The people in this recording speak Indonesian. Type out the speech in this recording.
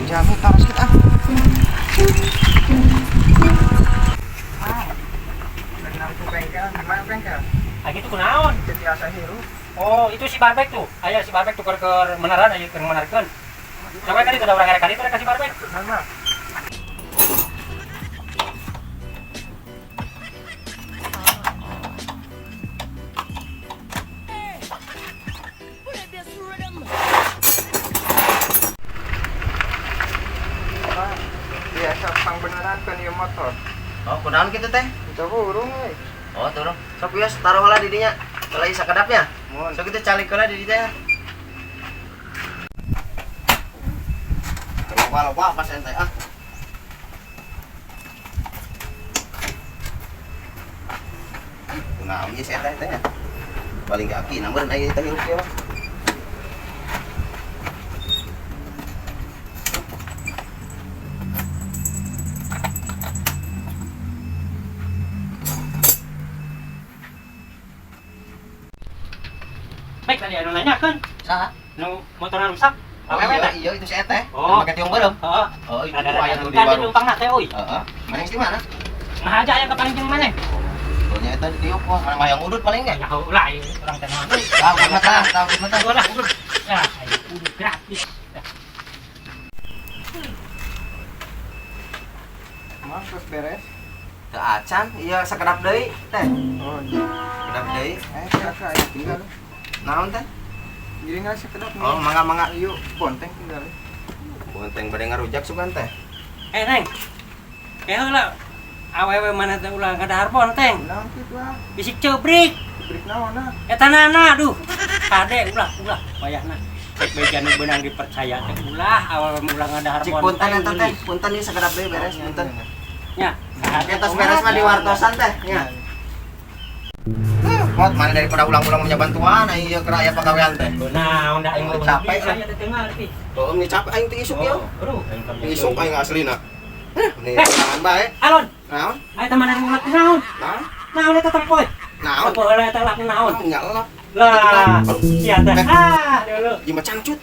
Jamu taruh sedikit ah. Lagi narik ke bengkel, gimana bengkel? Ah gitu kunaon? Biasa hirup. Oh, itu si Barbek tuh. Aya si Barbek tuh ke menaran aya keur menarikeun. Sampai kali ada orang kali itu ada kasih Barbek. Mana? Biasa pang beneran kan ieu motor. Oh, kunaon kitu teh? Kita burung euy. Oh, turun. Sok bios taruh heula di dinya. Kalau isa kedapnya. Mun. Sok kitu calik heula di dinya. Lupa pas ente ah. Kunaon ieu saya teh nya? Paling kaki namun aya teh hirup kieu. Baik tadi anu nanyakeun, Saha? nu motorna rusak. Awewe teh iya itu si teh. Oh. Make tiung beureum. Heeh. Oh, itu Ada aya nu di kan baru. numpang na teh euy. Heeh. Maning di mana? Nah aja yang kepaling mana? Soalnya eta di tiup wah, mana yang udut paling enggak? Ya ulah orang teh naon. Tahu mata. Ulah udut. Ya, udah gratis. Mas terus beres. Teu acan, iya sakedap deui teh. Oh iya. Kedap deui. Kakak ayo tinggal. Naon teh? Jadi nggak sekedap nih. Oh, mangga-mangga. Yuk, bonteng tinggal. Bonteng bade ngarujak sugan teh. Neng. Heula. Awewe mana teh ulah ngadahar bonteng. Naon kitu ah? Bisik ceubrik. Brik naon ah? Eta nana aduh. Kade ulah wayahna. Cek bejan beunang dipercaya teh ulah awal ulah ngadahar Cik bonteng. punten eta teh, punten ieu sakedap deui beres punten. Nya. Eta beres mah di wartosan teh nya. Mot mana daripada ulang-ulang punya bantuan ieu keur aya pagawean teh. Nah, udah aing Capek lah. saya teh teu ngarti. Tuh ini capek aing teh isuk ieu. Aduh, Isuk aing aslina. Nih, tangan bae. Alon, Naon? aya teh mana ngulat naon? Naon? Naon eta tempoy? Naon? Tempoy eta lak naon? Nyalap. Lah, sia teh. Ah, dulu. Ieu mah cangcut.